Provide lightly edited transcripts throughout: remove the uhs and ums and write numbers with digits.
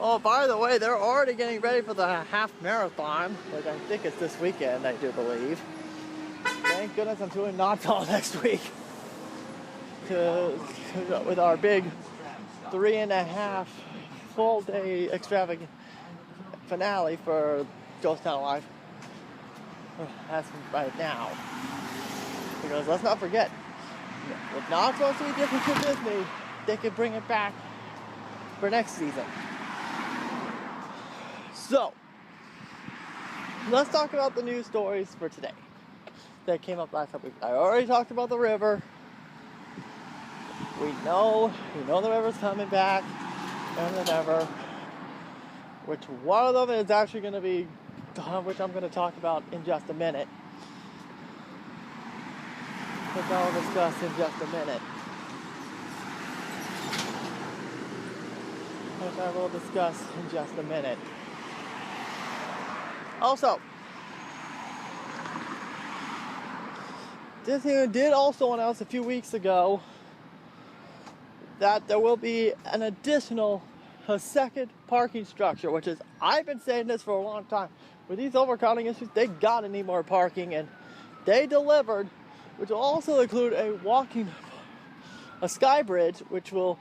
Oh, by the way, they're already getting ready for the half marathon, which I think is this weekend, I do believe. Thank goodness I'm doing Knoxville next week with our big 3.5 full day extravagant finale for Ghost Town Live. That's right now. Because let's not forget, if Knoxville's to be different to Disney, they could bring it back for next season. So, let's talk about the news stories for today that came up last week. I already talked about the river. We know the river's coming back and whatever. Which one of them is actually going to be, which I'm going to talk about in just a minute. Which I'll discuss in just a minute. Which I will discuss in just a minute. Also, Disney did also announce a few weeks ago that there will be an additional, a second parking structure, which is, I've been saying this for a long time. With these overcrowding issues, they gotta need more parking, and they delivered, which will also include a sky bridge, which will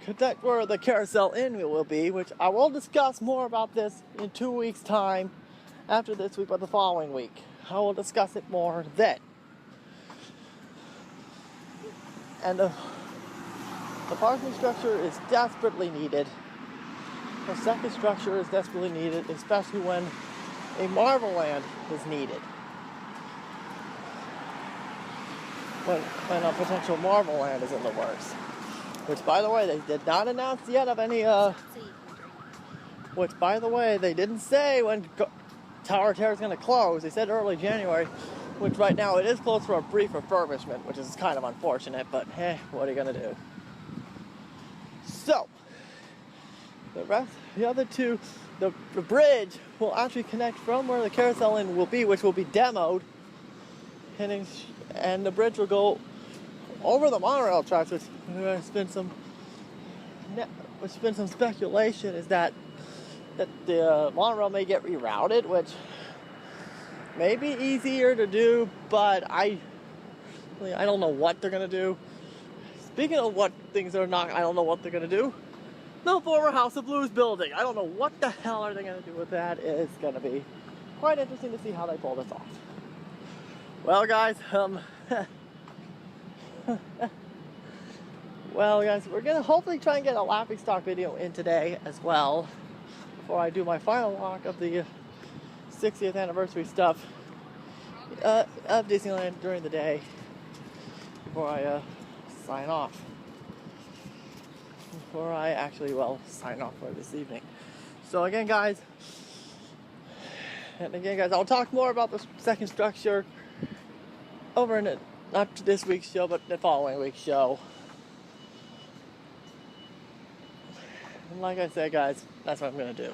connect where the Carousel Inn will be, which I will discuss more about this in 2 weeks' time. After this week, but the following week. I will discuss it more then. And the parking structure is desperately needed. The second structure is desperately needed, especially when a Marvel Land is needed. When a potential Marvel Land is in the works. Which, by the way, they did not announce yet of any, which, by the way, they didn't say when Tower of Terror is going to close. They said early January, which right now it is closed for a brief refurbishment, which is kind of unfortunate, but hey, what are you going to do? So, the other two, the bridge will actually connect from where the Carousel Inn will be, which will be demoed, and the bridge will go over the monorail tracks, which there's been some speculation is that the monorail may get rerouted, which may be easier to do, but I don't know what they're going to do. Speaking of what things are not, I don't know what they're going to do. The former House of Blues building. I don't know what the hell are they going to do with that. It's going to be quite interesting to see how they pull this off. Well, guys, we're going to hopefully try and get a Laughing Stock video in today as well, before I do my final walk of the 60th anniversary stuff of Disneyland during the day, before I sign off. Before I actually, sign off for this evening. So again, guys, I'll talk more about the second structure over in not this week's show, but the following week's show. And like I said, guys, that's what I'm going to do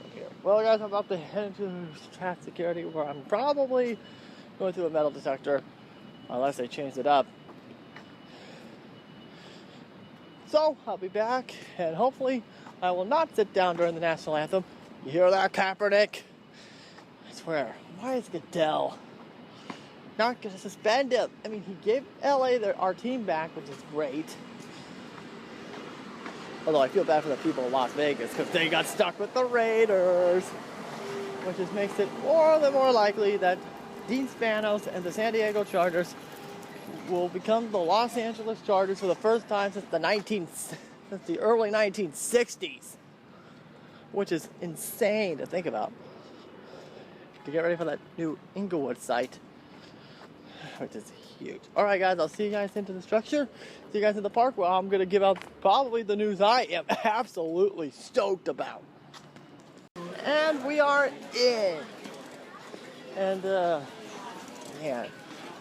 from here. Well, guys, I'm about to head into traffic security, where I'm probably going through a metal detector, unless they changed it up. So, I'll be back, and hopefully I will not sit down during the national anthem. You hear that, Kaepernick? I swear, why is Goodell not going to suspend him? I mean, he gave LA our team back, which is great. Although I feel bad for the people of Las Vegas, because they got stuck with the Raiders. Which just makes it more likely that Dean Spanos and the San Diego Chargers will become the Los Angeles Chargers for the first time since the early 1960s. Which is insane to think about. To get ready for that new Inglewood site. Which is huge. Alright, guys, I'll see you guys into the structure. See you guys in the park, where I'm going to give out probably the news I am absolutely stoked about. And we are in. And, man,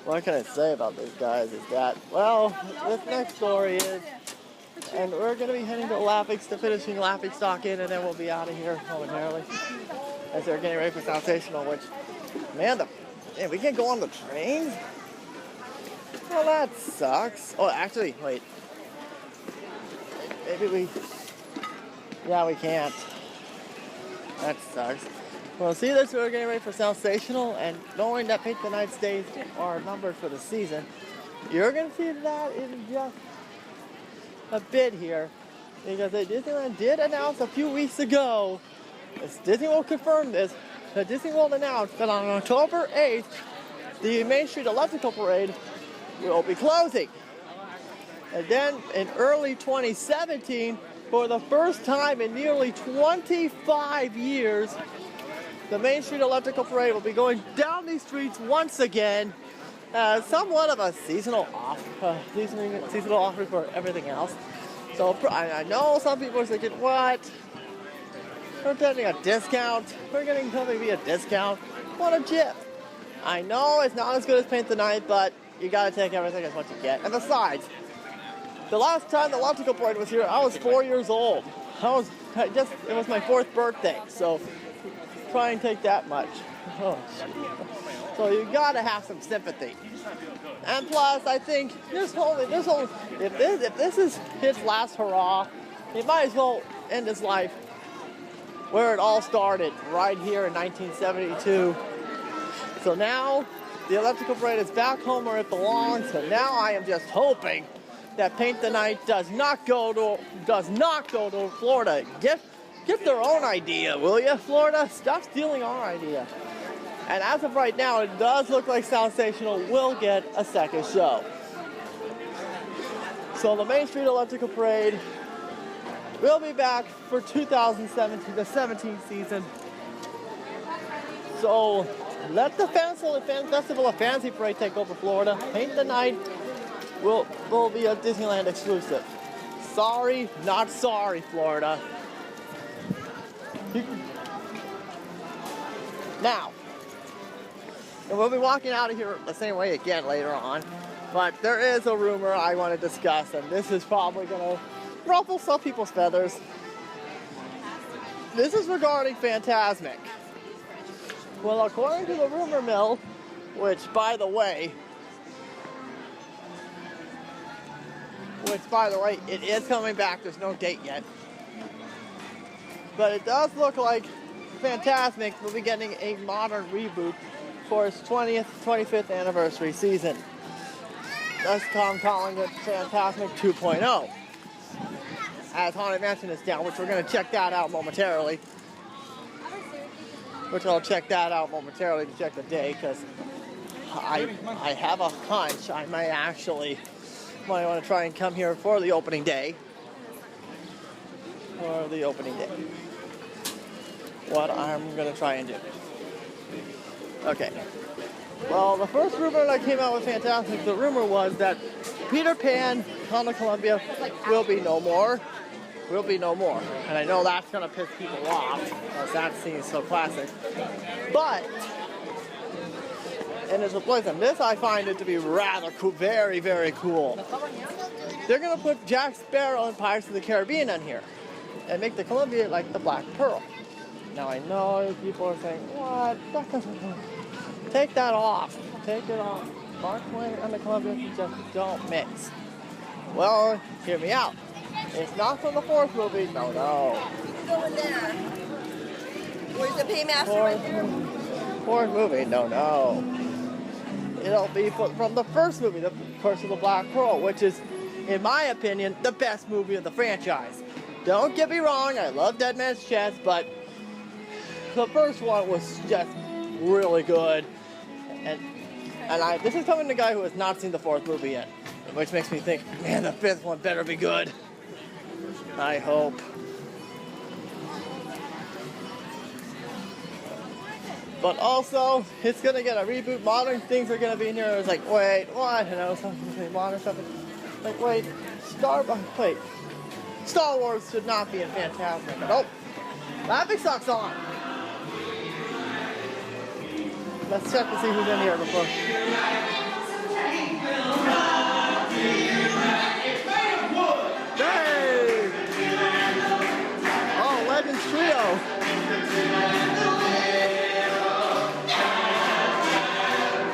what can I say about these guys is that, well, this next story is, and we're going to be heading to finishing Laughing Stock Inn, and then we'll be out of here momentarily. As they're getting ready for Sensational, which, man, we can't go on the trains? Well, that sucks. Oh, actually, wait. Maybe we... Yeah, we can't. That sucks. Well, see this, we're getting ready for Sensational, and knowing that Paint the Night stays are numbered for the season, you're going to see that in just a bit here, because Disneyland did announce a few weeks ago, as Disney will confirm this, that Disney World announced that on October 8th, the Main Street Electrical Parade will be closing. And then in early 2017, for the first time in nearly 25 years, the Main Street Electrical Parade will be going down these streets once again, somewhat of a seasonal offering for everything else. So I know some people are thinking, what? We're getting a discount. We're getting something via discount. What a jip. I know it's not as good as Paint the Night, but you gotta take everything as what you get. And besides, the last time the Electrical Parade was here, I was 4 years old. It was my 4th birthday, so try and take that much. Oh, so you gotta have some sympathy. And plus, I think if this is his last hurrah, he might as well end his life where it all started, right here in 1972. So now the Electrical Parade is back home where it belongs. So now I am just hoping that Paint the Night does not go to Florida. Get their own idea, will you, Florida? Stop stealing our idea. And as of right now, it does look like Sensational will get a second show. So the Main Street Electrical Parade will be back for 2017, the 17th season. So let the Festival of Fantasy Parade take over Florida. Paint the Night will be a Disneyland exclusive. Sorry, not sorry, Florida. Now, and we'll be walking out of here the same way again later on, but there is a rumor I want to discuss, and this is probably going to ruffle some people's feathers. This is regarding Fantasmic. Well, according to the rumor mill, which by the way, it is coming back. There's no date yet. But it does look like Fantasmic will be getting a modern reboot for its 25th anniversary season. Thus, I'm calling it Fantasmic 2.0. As Haunted Mansion is down, which we're going to check that out momentarily. I'll check that out momentarily to check the day, because I have a hunch I might want to try and come here for the opening day. What I'm going to try and do. Okay. Well, the first rumor that came out with Fantasmic, the rumor was that Peter Pan on the Columbia will be no more. And I know that's going to piss people off, because that scene is so classic. But, in its replacement, this I find it to be rather cool, very, very cool. They're going to put Jack Sparrow and Pirates of the Caribbean on here, and make the Columbia like the Black Pearl. Now I know people are saying, what? That doesn't work. Take that off. Take it off. Mark Twain and the Columbia just don't mix. Well, hear me out. It's not from the 4th movie. No. Go in there. Where's the paymaster right there? 4th movie. No. It'll be from the first movie, The Curse of the Black Pearl, which is, in my opinion, the best movie of the franchise. Don't get me wrong, I love Dead Man's Chest, but the first one was just really good. And this is coming from a guy who has not seen the 4th movie yet, which makes me think, man, the 5th one better be good. I hope. But also, it's gonna get a reboot. Modern things are gonna be in here. It's like, wait, what? You know, something modern stuff. Like, wait, Star Wars should not be in Fantasmic. Nope. Laughing Stock's on. Let's check to see who's in here before. Hey! Oh, Legends Trio.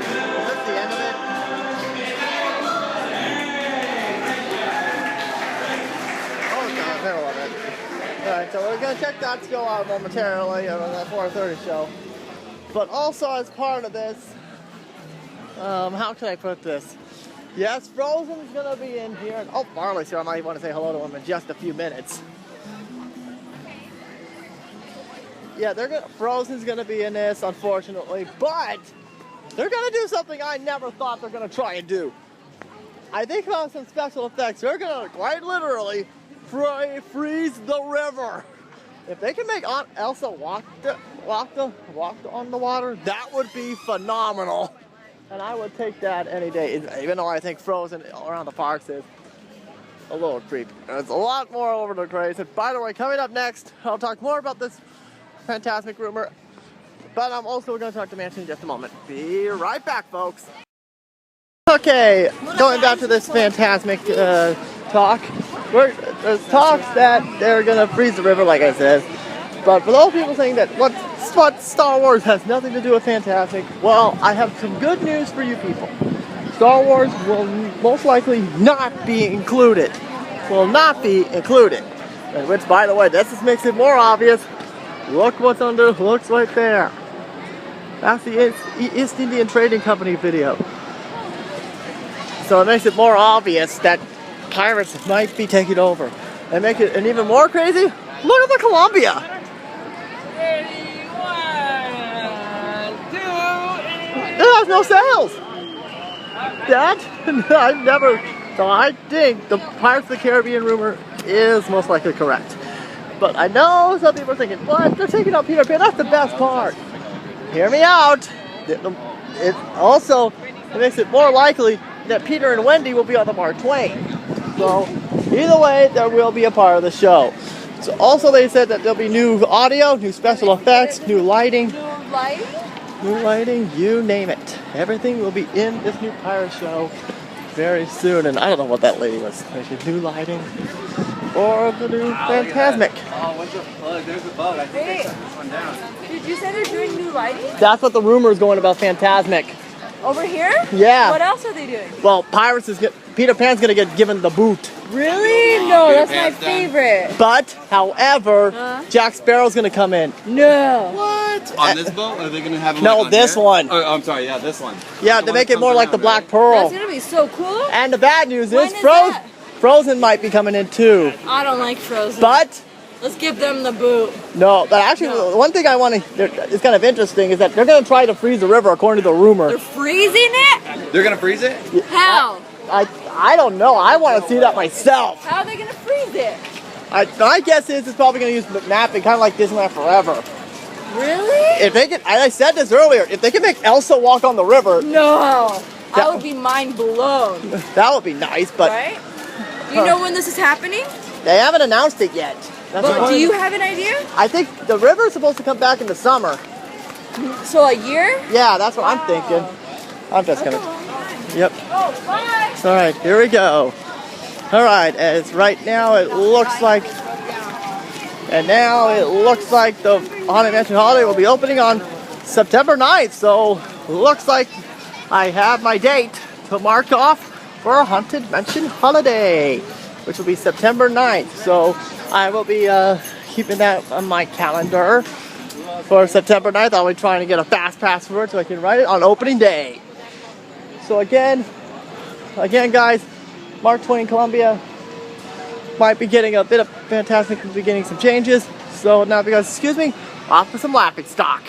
Is this the end of it? Oh, it's not the middle of it. Alright, so that to go out momentarily on that 4:30 show. But also as part of this, how can I put this? Yes, Frozen's gonna be in here. And, oh, Marley's here. I might want to say hello to him in just a few minutes. Yeah, Frozen's gonna be in this, unfortunately, but they're gonna do something I never thought they're gonna try and do. I think about some special effects. They're gonna quite literally freeze the river. If they can make Elsa walk on the water, that would be phenomenal. And I would take that any day, even though I think Frozen around the parks is a little creepy. There's a lot more over the craze. And by the way, coming up next, I'll talk more about this Fantasmic rumor, but I'm also going to talk to Mansion in just a moment. Be right back, folks. Okay, going back to this Fantasmic talk. There's talks that they're going to freeze the river, like I said. But for those people saying that what Star Wars has nothing to do with Fantasmic, well, I have some good news for you people. Star Wars will most likely not be included. Will not be included. Which, by the way, this just makes it more obvious. Look what's looks right there. That's the East Indian Trading Company video. So it makes it more obvious that pirates might be taking over. And make it even more crazy, look at the Columbia. It has no sails. So I think the Pirates of the Caribbean rumor is most likely correct. But I know some people are thinking, what? They're taking out Peter Pan. That's the best part. Hear me out. It makes it more likely that Peter and Wendy will be on the Mark Twain. So either way, there will be a part of the show. So also they said that there'll be new audio, new special effects, new lighting. New lighting, you name it. Everything will be in this new pirate show very soon. And I don't know what that lady was. Maybe new lighting or the new Fantasmic. Oh, what's the plug? There's the bug. I think they took this one down. Did you say they're doing new lighting? That's what the rumor is going about Fantasmic. Over here? Yeah. What else are they doing? Well, Peter Pan's gonna get given the boot. Really? No, that's my favorite. But, however, Jack Sparrow's gonna come in. No. What? On this boat? Or are they going to have him No, like on this here? one. Oh, I'm sorry, yeah, this one. Yeah, to make it more like the Black Pearl. That's gonna be so cool. And the bad news When is is that? Frozen might be coming in too. I don't like Frozen. But let's give them the boot. no, but actually, one thing I want to, it's kind of interesting, is that they're going to try to freeze the river according to the rumor. They're freezing it? They're going to freeze it? How? I don't know. I want to see that myself. How are they gonna freeze it? My guess is it's probably going to use mapping, kind of like Disneyland Forever. Really? If they can, I said this earlier, if they can make Elsa walk on the river, No. I would be mind blown. that would be nice, but Right? Do you know when this is happening? they haven't announced it yet. That's But one do of you the- have an idea? I think the river is supposed to come back in the summer. So a year? Yeah, that's what I'm thinking. I'm just going to... Yep. Oh, bye! All right, here we go. All right, as right now it looks like... And now it looks like the Haunted Mansion Holiday will be opening on September 9th. So, looks like I have my date to mark off for a Haunted Mansion Holiday, which will be September 9th. So, I will be keeping that on my calendar for September 9th. I'll be trying to get a fast pass for it so I can write it on opening day. So again guys, Mark Twain Columbia might be getting a bit of Fantasmic, beginning some changes. So now if you guys excuse me, off with some laughing stock.